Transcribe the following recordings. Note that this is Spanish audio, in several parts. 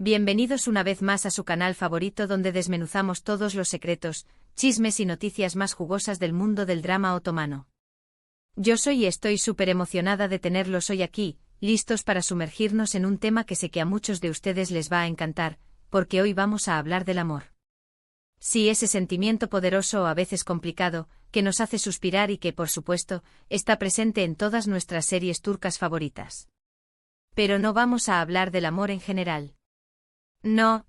Bienvenidos una vez más a su canal favorito donde desmenuzamos todos los secretos, chismes y noticias más jugosas del mundo del drama otomano. Yo soy y estoy súper emocionada de tenerlos hoy aquí, listos para sumergirnos en un tema que sé que a muchos de ustedes les va a encantar, porque hoy vamos a hablar del amor. Sí, ese sentimiento poderoso o a veces complicado, que nos hace suspirar y que, por supuesto, está presente en todas nuestras series turcas favoritas. Pero no vamos a hablar del amor en general. No.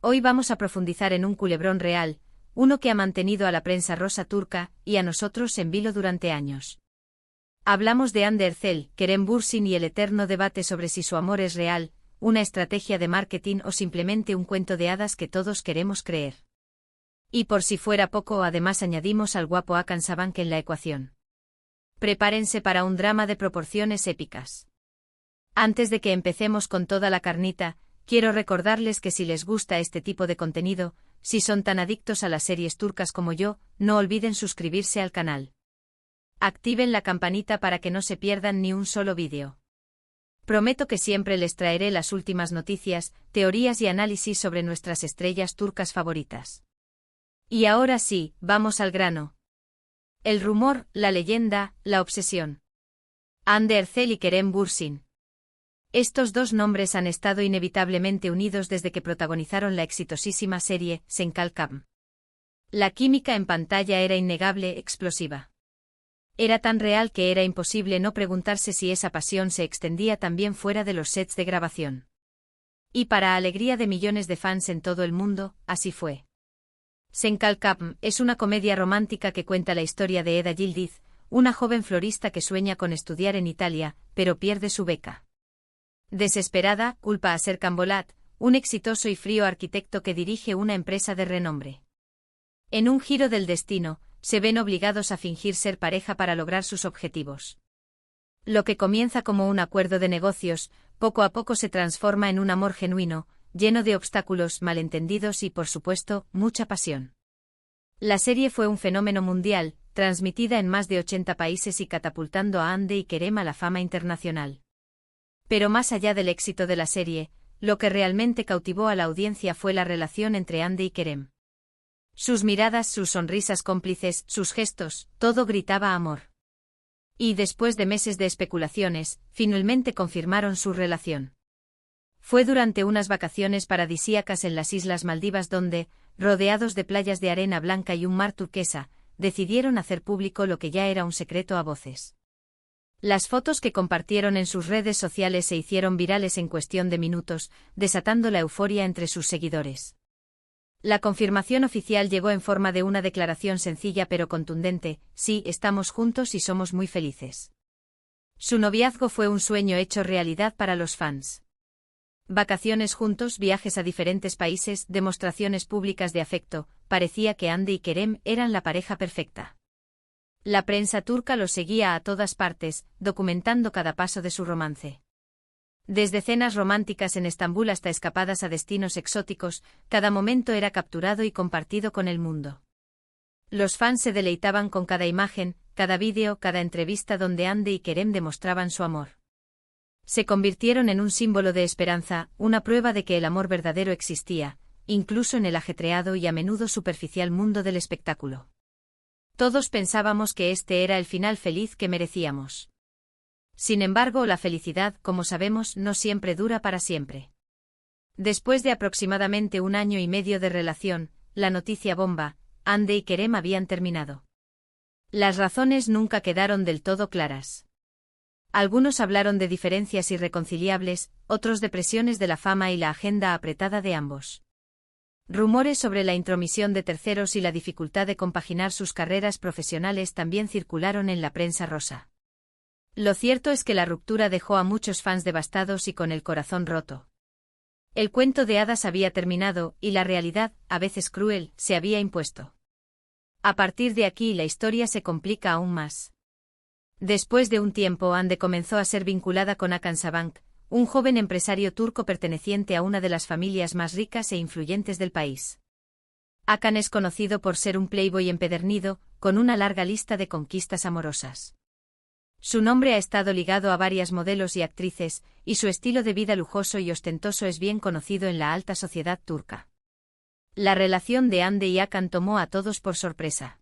Hoy vamos a profundizar en un culebrón real, uno que ha mantenido a la prensa rosa turca y a nosotros en vilo durante años. Hablamos de Hande Erçel, Kerem Bürsin y el eterno debate sobre si su amor es real, una estrategia de marketing o simplemente un cuento de hadas que todos queremos creer. Y por si fuera poco, además añadimos al guapo Hakan Sabank en la ecuación. Prepárense para un drama de proporciones épicas. Antes de que empecemos con toda la carnita, quiero recordarles que si les gusta este tipo de contenido, si son tan adictos a las series turcas como yo, no olviden suscribirse al canal. Activen la campanita para que no se pierdan ni un solo vídeo. Prometo que siempre les traeré las últimas noticias, teorías y análisis sobre nuestras estrellas turcas favoritas. Y ahora sí, vamos al grano. El rumor, la leyenda, la obsesión. Hande Erçel y Kerem Bürsin. Estos dos nombres han estado inevitablemente unidos desde que protagonizaron la exitosísima serie Sen Kalkam. La química en pantalla era innegable, explosiva. Era tan real que era imposible no preguntarse si esa pasión se extendía también fuera de los sets de grabación. Y para alegría de millones de fans en todo el mundo, así fue. Sen Kalkam es una comedia romántica que cuenta la historia de Eda Yildiz, una joven florista que sueña con estudiar en Italia, pero pierde su beca. Desesperada, culpa a Serkan Bolat, un exitoso y frío arquitecto que dirige una empresa de renombre. En un giro del destino, se ven obligados a fingir ser pareja para lograr sus objetivos. Lo que comienza como un acuerdo de negocios, poco a poco se transforma en un amor genuino, lleno de obstáculos, malentendidos y, por supuesto, mucha pasión. La serie fue un fenómeno mundial, transmitida en más de 80 países y catapultando a Hande y Kerem a la fama internacional. Pero más allá del éxito de la serie, lo que realmente cautivó a la audiencia fue la relación entre Hande y Kerem. Sus miradas, sus sonrisas cómplices, sus gestos, todo gritaba amor. Y después de meses de especulaciones, finalmente confirmaron su relación. Fue durante unas vacaciones paradisíacas en las Islas Maldivas donde, rodeados de playas de arena blanca y un mar turquesa, decidieron hacer público lo que ya era un secreto a voces. Las fotos que compartieron en sus redes sociales se hicieron virales en cuestión de minutos, desatando la euforia entre sus seguidores. La confirmación oficial llegó en forma de una declaración sencilla pero contundente: sí, estamos juntos y somos muy felices. Su noviazgo fue un sueño hecho realidad para los fans. Vacaciones juntos, viajes a diferentes países, demostraciones públicas de afecto, parecía que Hande y Kerem eran la pareja perfecta. La prensa turca los seguía a todas partes, documentando cada paso de su romance. Desde cenas románticas en Estambul hasta escapadas a destinos exóticos, cada momento era capturado y compartido con el mundo. Los fans se deleitaban con cada imagen, cada vídeo, cada entrevista donde Hande y Kerem demostraban su amor. Se convirtieron en un símbolo de esperanza, una prueba de que el amor verdadero existía, incluso en el ajetreado y a menudo superficial mundo del espectáculo. Todos pensábamos que este era el final feliz que merecíamos. Sin embargo, la felicidad, como sabemos, no siempre dura para siempre. Después de aproximadamente 1 año y medio de relación, la noticia bomba: Hande y Kerem habían terminado. Las razones nunca quedaron del todo claras. Algunos hablaron de diferencias irreconciliables, otros de presiones de la fama y la agenda apretada de ambos. Rumores sobre la intromisión de terceros y la dificultad de compaginar sus carreras profesionales también circularon en la prensa rosa. Lo cierto es que la ruptura dejó a muchos fans devastados y con el corazón roto. El cuento de hadas había terminado y la realidad, a veces cruel, se había impuesto. A partir de aquí la historia se complica aún más. Después de un tiempo, Hande comenzó a ser vinculada con Hakan Sabank, un joven empresario turco perteneciente a una de las familias más ricas e influyentes del país. Hakan es conocido por ser un playboy empedernido, con una larga lista de conquistas amorosas. Su nombre ha estado ligado a varias modelos y actrices, y su estilo de vida lujoso y ostentoso es bien conocido en la alta sociedad turca. La relación de Hande y Hakan tomó a todos por sorpresa.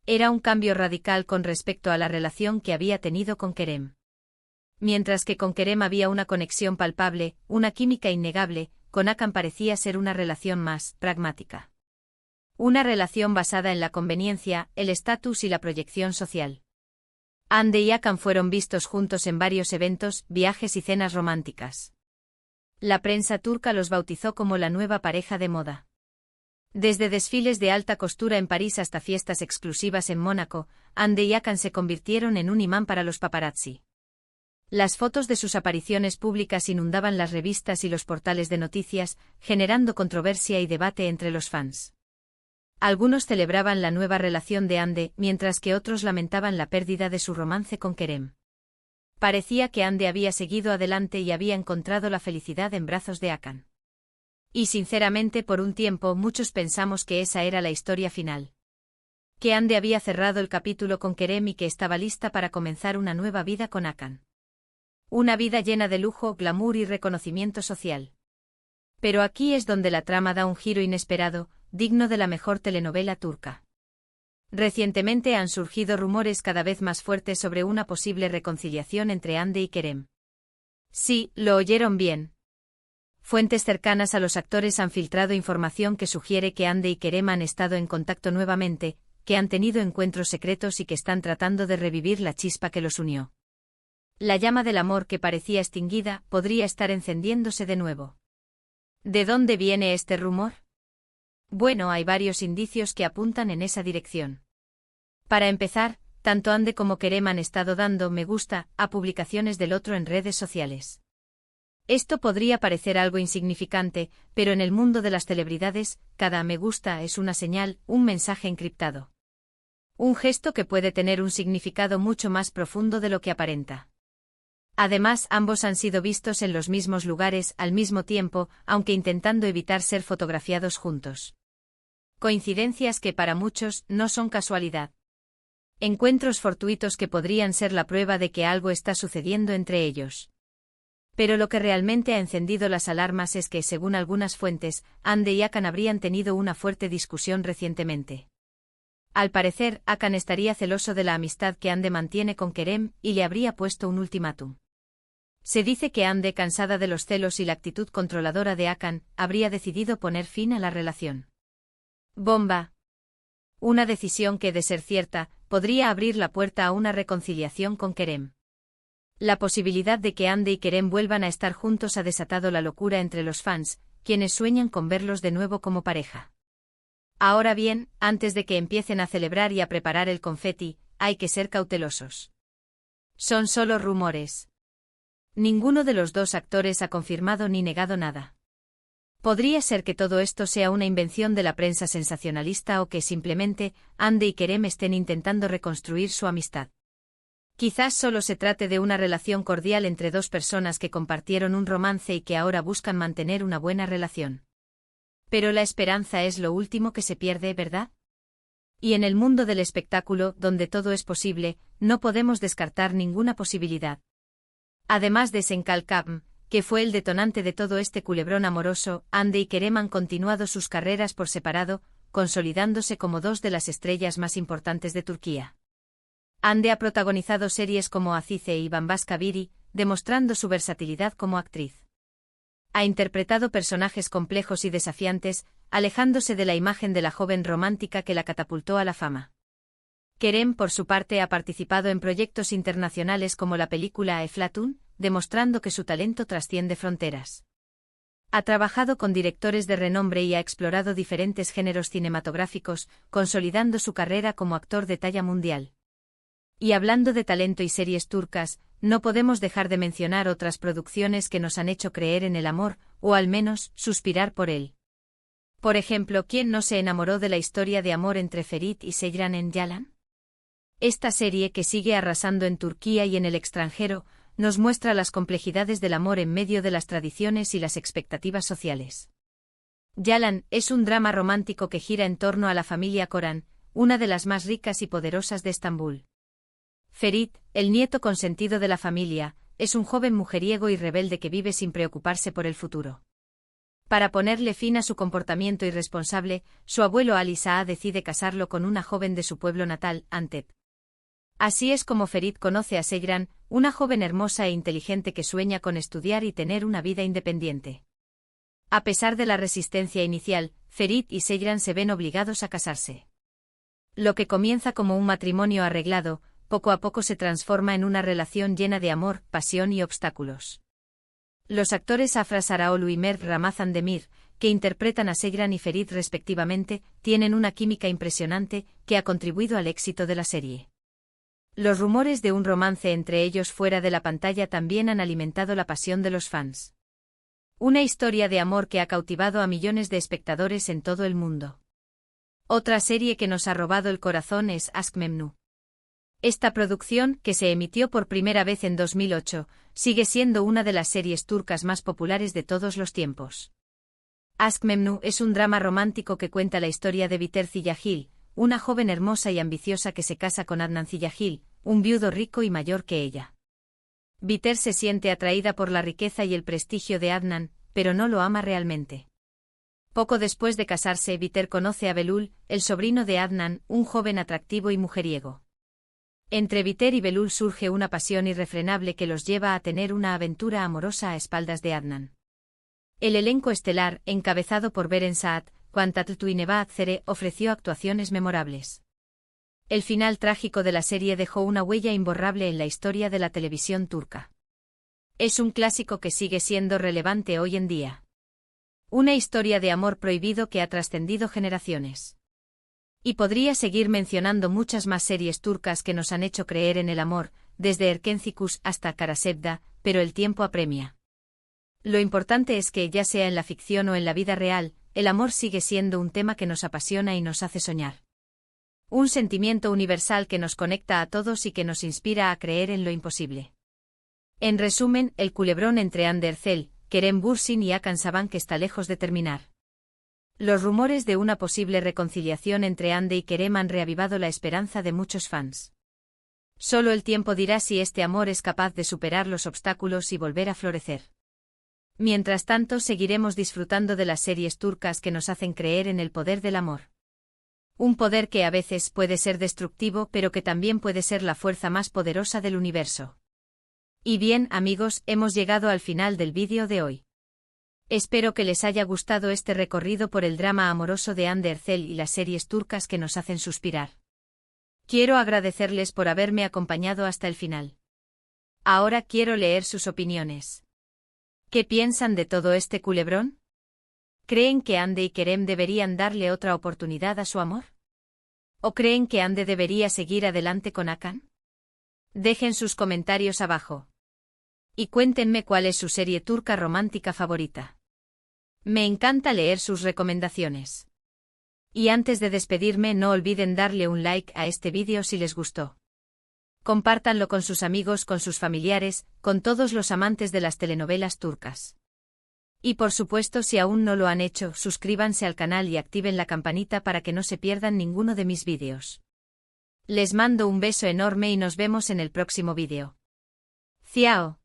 Era un cambio radical con respecto a la relación que había tenido con Kerem. Mientras que con Kerem había una conexión palpable, una química innegable, con Hakan parecía ser una relación más pragmática. Una relación basada en la conveniencia, el estatus y la proyección social. Hande y Hakan fueron vistos juntos en varios eventos, viajes y cenas románticas. La prensa turca los bautizó como la nueva pareja de moda. Desde desfiles de alta costura en París hasta fiestas exclusivas en Mónaco, Hande y Hakan se convirtieron en un imán para los paparazzi. Las fotos de sus apariciones públicas inundaban las revistas y los portales de noticias, generando controversia y debate entre los fans. Algunos celebraban la nueva relación de Hande, mientras que otros lamentaban la pérdida de su romance con Kerem. Parecía que Hande había seguido adelante y había encontrado la felicidad en brazos de Hakan. Y sinceramente por un tiempo muchos pensamos que esa era la historia final. Que Hande había cerrado el capítulo con Kerem y que estaba lista para comenzar una nueva vida con Hakan. Una vida llena de lujo, glamour y reconocimiento social. Pero aquí es donde la trama da un giro inesperado, digno de la mejor telenovela turca. Recientemente han surgido rumores cada vez más fuertes sobre una posible reconciliación entre Hande y Kerem. Sí, lo oyeron bien. Fuentes cercanas a los actores han filtrado información que sugiere que Hande y Kerem han estado en contacto nuevamente, que han tenido encuentros secretos y que están tratando de revivir la chispa que los unió. La llama del amor que parecía extinguida podría estar encendiéndose de nuevo. ¿De dónde viene este rumor? Bueno, hay varios indicios que apuntan en esa dirección. Para empezar, tanto Hande como Kerem han estado dando me gusta a publicaciones del otro en redes sociales. Esto podría parecer algo insignificante, pero en el mundo de las celebridades, cada me gusta es una señal, un mensaje encriptado. Un gesto que puede tener un significado mucho más profundo de lo que aparenta. Además, ambos han sido vistos en los mismos lugares al mismo tiempo, aunque intentando evitar ser fotografiados juntos. Coincidencias que para muchos no son casualidad. Encuentros fortuitos que podrían ser la prueba de que algo está sucediendo entre ellos. Pero lo que realmente ha encendido las alarmas es que, según algunas fuentes, Hande y Hakan habrían tenido una fuerte discusión recientemente. Al parecer, Hakan estaría celoso de la amistad que Hande mantiene con Kerem y le habría puesto un ultimátum. Se dice que Hande, cansada de los celos y la actitud controladora de Hakan, habría decidido poner fin a la relación. Bomba. Una decisión que, de ser cierta, podría abrir la puerta a una reconciliación con Kerem. La posibilidad de que Hande y Kerem vuelvan a estar juntos ha desatado la locura entre los fans, quienes sueñan con verlos de nuevo como pareja. Ahora bien, antes de que empiecen a celebrar y a preparar el confeti, hay que ser cautelosos. Son solo rumores. Ninguno de los dos actores ha confirmado ni negado nada. Podría ser que todo esto sea una invención de la prensa sensacionalista o que simplemente Hande y Kerem estén intentando reconstruir su amistad. Quizás solo se trate de una relación cordial entre dos personas que compartieron un romance y que ahora buscan mantener una buena relación. Pero la esperanza es lo último que se pierde, ¿verdad? Y en el mundo del espectáculo, donde todo es posible, no podemos descartar ninguna posibilidad. Además de Senkalkam, que fue el detonante de todo este culebrón amoroso, Hande y Kerem han continuado sus carreras por separado, consolidándose como dos de las estrellas más importantes de Turquía. Hande ha protagonizado series como Azize y Bambaşka Biri, demostrando su versatilidad como actriz. Ha interpretado personajes complejos y desafiantes, alejándose de la imagen de la joven romántica que la catapultó a la fama. Kerem, por su parte, ha participado en proyectos internacionales como la película Eflatun, demostrando que su talento trasciende fronteras. Ha trabajado con directores de renombre y ha explorado diferentes géneros cinematográficos, consolidando su carrera como actor de talla mundial. Y hablando de talento y series turcas, no podemos dejar de mencionar otras producciones que nos han hecho creer en el amor, o al menos, suspirar por él. Por ejemplo, ¿quién no se enamoró de la historia de amor entre Ferit y Seyran en Yalan? Esta serie, que sigue arrasando en Turquía y en el extranjero, nos muestra las complejidades del amor en medio de las tradiciones y las expectativas sociales. Yalan es un drama romántico que gira en torno a la familia Koran, una de las más ricas y poderosas de Estambul. Ferit, el nieto consentido de la familia, es un joven mujeriego y rebelde que vive sin preocuparse por el futuro. Para ponerle fin a su comportamiento irresponsable, su abuelo Ali Sa'a decide casarlo con una joven de su pueblo natal, Antep. Así es como Ferit conoce a Seyran, una joven hermosa e inteligente que sueña con estudiar y tener una vida independiente. A pesar de la resistencia inicial, Ferit y Seyran se ven obligados a casarse. Lo que comienza como un matrimonio arreglado, poco a poco se transforma en una relación llena de amor, pasión y obstáculos. Los actores Afra Saraaolu y Merv Ramazan Demir, que interpretan a Seyran y Ferit respectivamente, tienen una química impresionante que ha contribuido al éxito de la serie. Los rumores de un romance entre ellos fuera de la pantalla también han alimentado la pasión de los fans. Una historia de amor que ha cautivado a millones de espectadores en todo el mundo. Otra serie que nos ha robado el corazón es Aşk Memnu. Esta producción, que se emitió por primera vez en 2008, sigue siendo una de las series turcas más populares de todos los tiempos. Aşk Memnu es un drama romántico que cuenta la historia de Biter Ziyagil, una joven hermosa y ambiciosa que se casa con Adnan Ziyagil, un viudo rico y mayor que ella. Biter se siente atraída por la riqueza y el prestigio de Adnan, pero no lo ama realmente. Poco después de casarse, Biter conoce a Belul, el sobrino de Adnan, un joven atractivo y mujeriego. Entre Biter y Belul surge una pasión irrefrenable que los lleva a tener una aventura amorosa a espaldas de Adnan. El elenco estelar, encabezado por Beren Saat, Quantatl y Nebahat Zere, ofreció actuaciones memorables. El final trágico de la serie dejó una huella imborrable en la historia de la televisión turca. Es un clásico que sigue siendo relevante hoy en día. Una historia de amor prohibido que ha trascendido generaciones. Y podría seguir mencionando muchas más series turcas que nos han hecho creer en el amor, desde Erkencikus hasta Karasevda, pero el tiempo apremia. Lo importante es que, ya sea en la ficción o en la vida real, el amor sigue siendo un tema que nos apasiona y nos hace soñar. Un sentimiento universal que nos conecta a todos y que nos inspira a creer en lo imposible. En resumen, el culebrón entre Hande Erçel, Kerem Bürsin y Hakan Saban que está lejos de terminar. Los rumores de una posible reconciliación entre Hande y Kerem han reavivado la esperanza de muchos fans. Solo el tiempo dirá si este amor es capaz de superar los obstáculos y volver a florecer. Mientras tanto, seguiremos disfrutando de las series turcas que nos hacen creer en el poder del amor. Un poder que a veces puede ser destructivo, pero que también puede ser la fuerza más poderosa del universo. Y bien, amigos, hemos llegado al final del vídeo de hoy. Espero que les haya gustado este recorrido por el drama amoroso de Hande Erçel y las series turcas que nos hacen suspirar. Quiero agradecerles por haberme acompañado hasta el final. Ahora quiero leer sus opiniones. ¿Qué piensan de todo este culebrón? ¿Creen que Hande y Kerem deberían darle otra oportunidad a su amor? ¿O creen que Hande debería seguir adelante con Hakan? Dejen sus comentarios abajo. Y cuéntenme cuál es su serie turca romántica favorita. Me encanta leer sus recomendaciones. Y antes de despedirme, no olviden darle un like a este vídeo si les gustó. Compártanlo con sus amigos, con sus familiares, con todos los amantes de las telenovelas turcas. Y por supuesto, si aún no lo han hecho, suscríbanse al canal y activen la campanita para que no se pierdan ninguno de mis vídeos. Les mando un beso enorme y nos vemos en el próximo vídeo. Ciao.